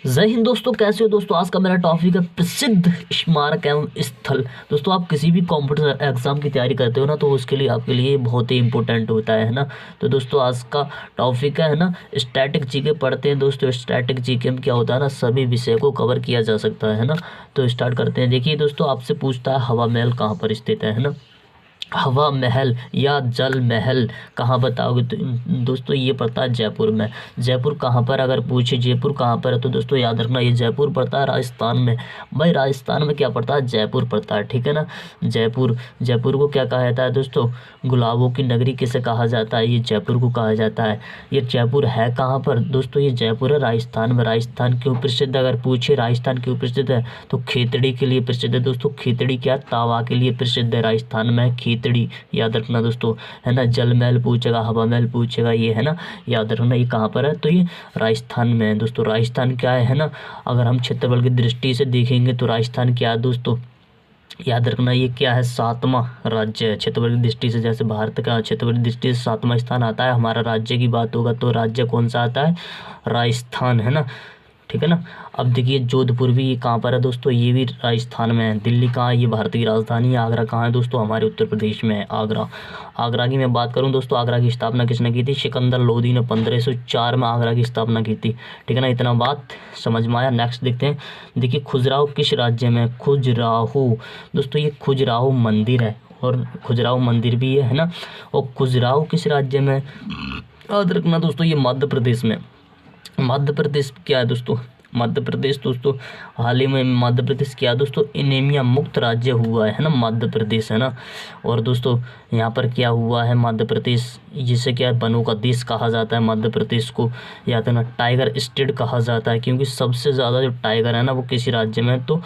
जय हिंद दोस्तों, कैसे हो दोस्तों। आज का मेरा टॉपिक है प्रसिद्ध स्मारक एवं स्थल। दोस्तों, आप किसी भी कॉम्पिटिटिव एग्जाम की तैयारी करते हो ना, तो उसके लिए आपके लिए बहुत ही इंपॉर्टेंट होता है ना। तो दोस्तों, आज का टॉपिक है ना स्टैटिक जीके पढ़ते हैं। दोस्तों, स्टैटिक जीके में क्या होता है ना, सभी विषय को कवर किया जा सकता है ना। तो स्टार्ट करते हैं। देखिए दोस्तों, आपसे पूछता है हवा महल कहाँ पर स्थित है ना। हवा महल या जल महल कहाँ बताओगे तो दोस्तों ये पड़ता है जयपुर में। जयपुर कहाँ पर, अगर पूछे जयपुर कहाँ पर है तो दोस्तों याद रखना ये जयपुर पड़ता है राजस्थान में। भाई राजस्थान में क्या पड़ता है, जयपुर पड़ता है, ठीक है ना। जयपुर, जयपुर को क्या कहा जाता है दोस्तों, गुलाबों की नगरी किसे कहा जाता है, ये जयपुर को कहा जाता है। ये जयपुर है कहाँ पर दोस्तों, ये जयपुर है राजस्थान में। राजस्थान क्यों प्रसिद्ध, अगर पूछे राजस्थान क्यों प्रसिद्ध है तो खेतड़ी के लिए प्रसिद्ध है दोस्तों। खेतड़ी क्या, तावा के लिए प्रसिद्ध है राजस्थान में खेतड़ी, याद रखना दोस्तों, है ना। जल महल पूछेगा, हवा महल पूछेगा, ये है ना, याद रखना ये कहाँ पर है तो ये राजस्थान में है दोस्तों। राजस्थान क्या है ना, अगर हम क्षेत्रफल की दृष्टि से देखेंगे तो राजस्थान क्या है दोस्तों, याद रखना ये क्या है, 7वां राज्य है क्षेत्रफल की दृष्टि से। जैसे भारत का क्षेत्रफल की दृष्टि से 7वां स्थान आता है, हमारा राज्य की बात होगा तो राज्य कौन सा आता है, राजस्थान, है ना, ठीक है ना। अब देखिए जोधपुर भी ये कहाँ पर है दोस्तों, ये भी राजस्थान में है। दिल्ली कहाँ है, ये भारत की राजधानी है। आगरा कहाँ है दोस्तों, हमारे उत्तर प्रदेश में है आगरा। आगरा की मैं बात करूँ दोस्तों, आगरा की स्थापना किसने की थी, सिकंदर लोदी ने 1504 में आगरा की स्थापना की थी, ठीक है ना। इतना बात समझ में आया। नेक्स्ट देखते हैं। देखिए खुजराहो किस राज्य में, खुजराहो दोस्तों, ये खुजराहो मंदिर है और खुजराहो मंदिर भी है ना। और खुजराहो किस राज्य में, याद रखना दोस्तों, ये मध्य प्रदेश में। मध्य प्रदेश क्या है दोस्तों, मध्य प्रदेश दोस्तों हाल ही में मध्य प्रदेश क्या है दोस्तों, एनीमिया मुक्त राज्य हुआ है ना मध्य प्रदेश, है ना। और दोस्तों यहाँ पर क्या हुआ है, मध्य प्रदेश जिसे क्या है वनों का देश कहा जाता है मध्य प्रदेश को। याद रखना टाइगर स्टेट कहा जाता है, क्योंकि सबसे ज़्यादा जो टाइगर है ना वो किसी राज्य में है तो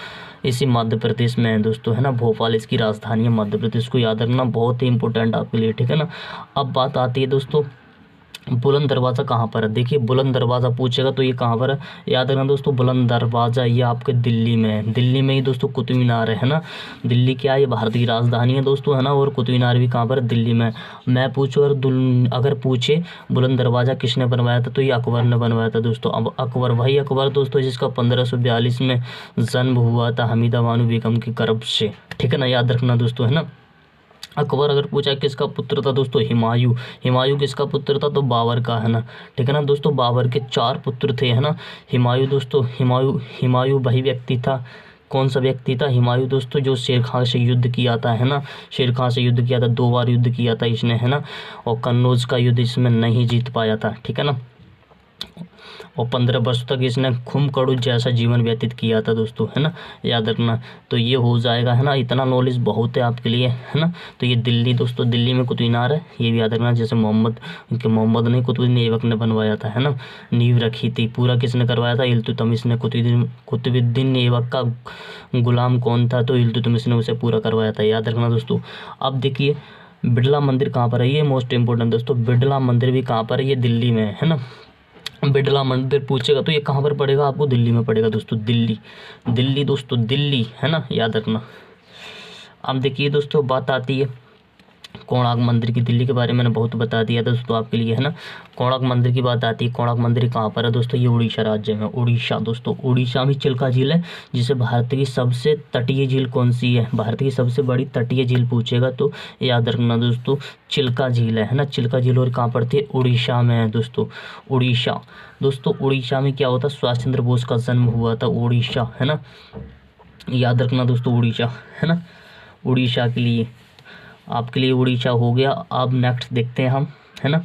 इसी मध्य प्रदेश में है दोस्तों, है ना। भोपाल इसकी राजधानी है मध्य प्रदेश को, याद रखना बहुत ही इंपॉर्टेंट आपके लिए, ठीक है ना। अब बात आती है दोस्तों बुलंद दरवाज़ा कहाँ पर है। देखिए बुलंद दरवाज़ा पूछेगा तो ये कहाँ पर है, याद रखना दोस्तों, बुलंद दरवाज़ा ये आपके दिल्ली में है। दिल्ली में ही दोस्तों कुतुब मीनार है ना। दिल्ली क्या है, ये भारत की राजधानी है दोस्तों, है ना। और कुतुब मीनार भी कहाँ पर है, दिल्ली में। मैं पूछूँ अगर पूछे बुलंद दरवाज़ा किसने बनवाया था तो ये अकबर ने बनवाया था दोस्तों। अब अकबर, वही अकबर दोस्तों जिसका 1542 में जन्म हुआ था हमीदा बानो बेगम की गर्भ से, ठीक है ना, याद रखना दोस्तों, है ना। अकबर अगर पूछा किसका पुत्र था दोस्तों, हिमायू। हिमायू किसका पुत्र था तो बाबर का, है ना, ठीक है ना दोस्तों। बाबर के 4 पुत्र थे, है ना। हिमायू दोस्तों, हिमायू हिमायू वही व्यक्ति था, कौन सा व्यक्ति था, हिमायू दोस्तों जो शेर खान से युद्ध किया था, है ना। शेर खान से युद्ध किया था, 2 बार युद्ध किया था इसने, है ना। और कन्नौज का युद्ध इसमें नहीं जीत पाया था, ठीक है ना। और 15 वर्ष तक इसने खुमकड़ू जैसा जीवन व्यतीत किया था दोस्तों, है ना, याद रखना। तो ये हो जाएगा, है ना, इतना नॉलेज बहुत है आपके लिए, है ना। तो ये दिल्ली दोस्तों, दिल्ली में कुतुब मीनार है, ये भी याद रखना। जैसे मोहम्मद ने कुतुबुद्दीन ऐबक ने बनवाया था, है ना, नींव रखी थी। पूरा किसने करवाया था, इल्तुतमिश ने। कुतुबुद्दीन ऐबक का गुलाम कौन था तो इल्तुतमिश ने उसे पूरा करवाया था, याद रखना दोस्तों। अब देखिए बिड़ला मंदिर कहाँ पर है, ये मोस्ट इंपॉर्टेंट दोस्तों। बिड़ला मंदिर भी कहाँ पर है, ये दिल्ली में है ना। बिड़ला मंदिर पूछेगा तो ये कहाँ पर पड़ेगा आपको, दिल्ली में पड़ेगा दोस्तों, दिल्ली। दिल्ली दोस्तों, दिल्ली, है ना, याद रखना। अब देखिए दोस्तों बात आती है कोणार्क मंदिर की। दिल्ली के बारे में मैंने बहुत बता दिया था दोस्तों आपके लिए, है ना। कोणार्क मंदिर की बात आती है, कोणार्क मंदिर कहाँ पर है दोस्तों, ये उड़ीसा राज्य में। उड़ीसा दोस्तों, उड़ीसा में चिल्का झील है, जिसे भारत की सबसे तटीय झील कौन सी है, भारत की सबसे बड़ी तटीय झील पूछेगा तो याद रखना दोस्तों चिल्का झील है ना। चिल्का झील और कहाँ पड़ती है, उड़ीसा में है दोस्तों, उड़ीसा। दोस्तों उड़ीसा में क्या होता है, सुभाष चंद्र बोस का जन्म हुआ था, उड़ीसा, है ना, याद रखना दोस्तों, उड़ीसा, है ना। उड़ीसा के लिए आपके लिए उड़ीसा हो गया। अब नेक्स्ट देखते हैं हम, है ना।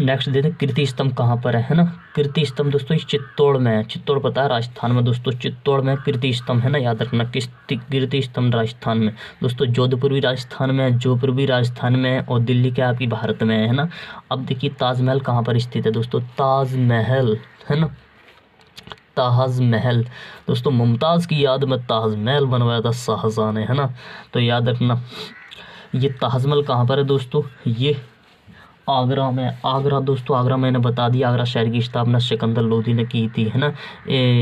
नेक्स्ट देखते हैं कीर्ति स्तंभ कहाँ पर है ना। कीर्ति स्तंभ दोस्तों इस चित्तौड़ में है। चित्तौड़ पता है राजस्थान में दोस्तों, चित्तौड़ में कीर्ति स्तंभ, है ना, याद रखना। कीर्ति स्तंभ राजस्थान में दोस्तों। जोधपुर भी राजस्थान में है, जयपुर भी राजस्थान में है, और दिल्ली क्या आपकी भारत में है ना। अब देखिए ताजमहल कहाँ पर स्थित है दोस्तों, ताजमहल, है ना, ताजमहल दोस्तों। मुमताज़ की याद में ताजमहल बनवाया था शाहजहां ने, है ना। तो याद रखना ये ताजमहल कहाँ पर है दोस्तों, ये आगरा में। आगरा दोस्तों, आगरा मैंने बता दिया, आगरा शहर की स्थापना सिकंदर लोदी ने की थी, है ना।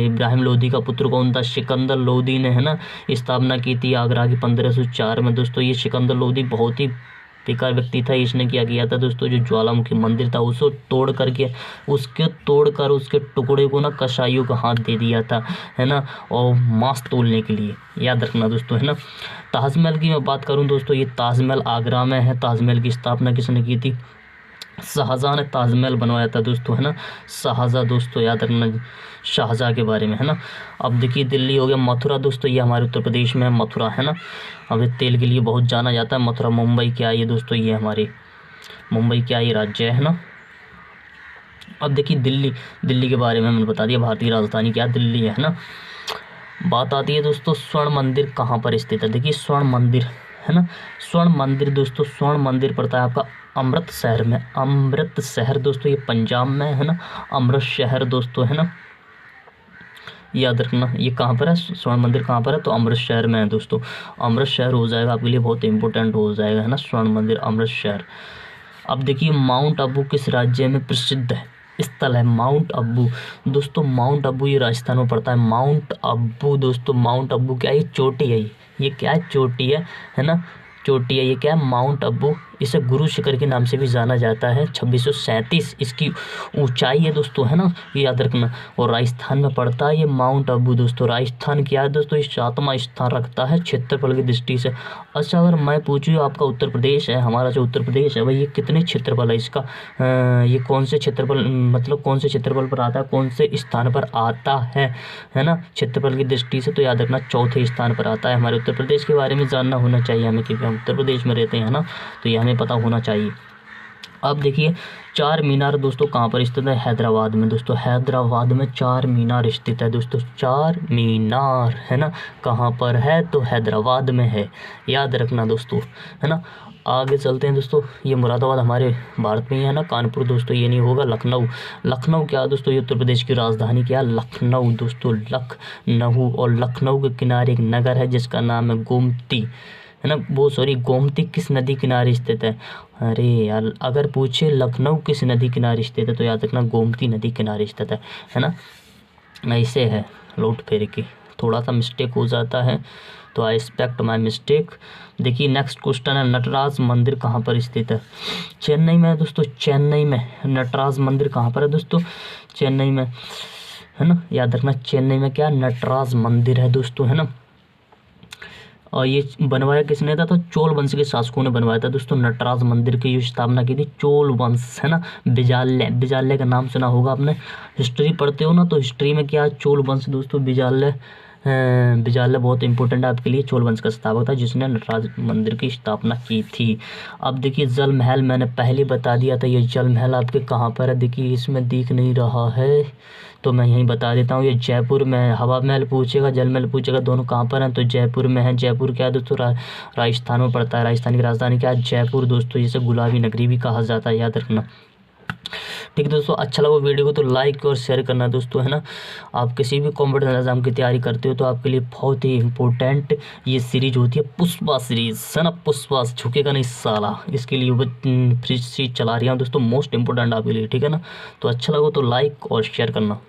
इब्राहिम लोदी का पुत्र कौन था, सिकंदर लोदी ने, है ना, स्थापना की थी आगरा की 1504 में दोस्तों। ये सिकंदर लोदी बहुत ही बेकार व्यक्ति था। इसने क्या किया था दोस्तों, जो ज्वालामुखी मंदिर था उसको तोड़ कर उसके टुकड़े को ना कसाईयों को हाथ दे दिया था, है ना, और मांस तोलने के लिए, याद रखना दोस्तों, है ना। ताजमहल की मैं बात करूं दोस्तों, ये ताजमहल आगरा में है। ताजमहल की स्थापना किसने की थी? शाहजहां ने ताजमहल बनवाया था दोस्तों, है ना। शाहजहां दोस्तों, याद रखना शाहजहां के बारे में, है ना। अब देखिए दिल्ली हो गया। मथुरा दोस्तों, ये हमारे उत्तर प्रदेश में है मथुरा, है ना। अब ये तेल के लिए बहुत जाना जाता है मथुरा। मुंबई क्या है ये दोस्तों, ये हमारे मुंबई क्या ये राज्य है ना। अब देखिए दिल्ली के बारे में मैंने बता दिया, भारतीय राजधानी क्या दिल्ली है ना। बात आती है दोस्तों स्वर्ण मंदिर कहाँ पर स्थित है। देखिए स्वर्ण मंदिर, है ना, स्वर्ण मंदिर दोस्तों, स्वर्ण मंदिर पड़ता है आपका अमृतसर में। अमृतसर दोस्तों, ये पंजाब में है ना। अमृतसर दोस्तों, है ना, याद रखना। ये कहाँ पर है स्वर्ण मंदिर, कहाँ पर है? तो अमृतसर में है दोस्तों। अमृतसर हो जाएगा आपके लिए, बहुत इंपॉर्टेंट हो जाएगा, है ना, स्वर्ण मंदिर अमृतसर। अब देखिए माउंट आबू किस राज्य में प्रसिद्ध है स्थल है? माउंट आबू दोस्तों, माउंट आबू ये राजस्थान में पड़ता है। माउंट आबू दोस्तों, माउंट आबू क्या है? ये चोटी है। ये क्या है? चोटी है ना, चोटी है। ये क्या है? माउंट आबू। इसे गुरु शिखर के नाम से भी जाना जाता है। 2637 इसकी ऊंचाई है दोस्तों, है ना, ये याद रखना। और राजस्थान में पड़ता है ये माउंट आबू दोस्तों। राजस्थान क्या है दोस्तों? ये 7वां स्थान रखता है क्षेत्रफल की दृष्टि से। अच्छा अगर मैं पूछूँ आपका उत्तर प्रदेश है, हमारा जो उत्तर प्रदेश है भाई, ये कितने क्षेत्रफल है इसका? ये कौन से क्षेत्रफल, मतलब कौन से क्षेत्रफल पर आता है, कौन से स्थान पर आता है ना, क्षेत्रफल की दृष्टि से? तो याद रखना 4थे स्थान पर आता है। हमारे उत्तर प्रदेश के बारे में जानना होना चाहिए हमें, क्योंकि हम उत्तर प्रदेश में रहते हैं ना, तो ये हमें पता होना चाहिए। अब देखिए चार मीनार दोस्तों कहाँ पर स्थित है? हैदराबाद में दोस्तों। हैदराबाद में चार मीनार स्थित है दोस्तों। चार मीनार, है ना, कहाँ पर है? तो हैदराबाद में है, याद रखना दोस्तों, है ना। आगे चलते हैं दोस्तों। ये मुरादाबाद हमारे भारत में ही है ना। कानपुर दोस्तों ये नहीं होगा। लखनऊ, लखनऊ क्या है दोस्तों? ये उत्तर प्रदेश की राजधानी क्या है? लखनऊ दोस्तों, लखनऊ। और लखनऊ के किनारे एक नगर है जिसका नाम है गोमती, है ना, वो सॉरी गोमती किस नदी किनारे स्थित है? अरे यार अगर पूछे लखनऊ किस नदी किनारे स्थित है तो याद रखना गोमती नदी किनारे स्थित है ना। ऐसे है लौट फेर के, थोड़ा सा मिस्टेक हो जाता है तो आई एक्सपेक्ट माई मिस्टेक। देखिए नेक्स्ट क्वेश्चन है नटराज मंदिर कहाँ पर स्थित है? चेन्नई में है दोस्तों। चेन्नई में नटराज मंदिर कहाँ पर है दोस्तों? चेन्नई में, है ना, याद रखना। चेन्नई में क्या नटराज मंदिर है दोस्तों, है ना। और ये बनवाया किसने था? तो चोल वंश के शासकों ने बनवाया था दोस्तों। नटराज मंदिर की जो स्थापना की थी चोल वंश, है ना। बिजाल्य का नाम सुना होगा आपने, हिस्ट्री पढ़ते हो ना, तो हिस्ट्री में क्या चोल वंश दोस्तों, बिजाल्य बहुत इंपॉर्टेंट है आपके लिए। चोल वंश का स्थापक था जिसने नटराज मंदिर की स्थापना की थी। अब देखिए जल महल, मैंने पहले बता दिया था। ये जल महल आपके कहाँ पर है? देखिए इसमें दिख नहीं रहा है तो मैं यहीं बता देता हूँ, ये जयपुर में है। हवा महल पूछेगा, जल महल पूछेगा, दोनों कहाँ पर हैं? तो जयपुर में है। जयपुर क्या है दोस्तों? राजस्थान में पड़ता है। राजस्थान की राजधानी क्या है? जयपुर दोस्तों, जिसे गुलाबी नगरी भी कहा जाता है, याद रखना। ठीक है दोस्तों, अच्छा लगा वीडियो को तो लाइक और शेयर करना दोस्तों, है ना। आप किसी भी कॉम्पिटिटिव एग्जाम की तैयारी करते हो तो आपके लिए बहुत ही इंपॉर्टेंट ये सीरीज होती है, पुष्पा सीरीज, है ना। पुष्पा झुकेगा नहीं साला, इसके लिए फ्री सीरीज चला रही हूँ दोस्तों, मोस्ट इंपॉर्टेंट आपके लिए, ठीक है ना। तो अच्छा लगा तो लाइक और शेयर करना।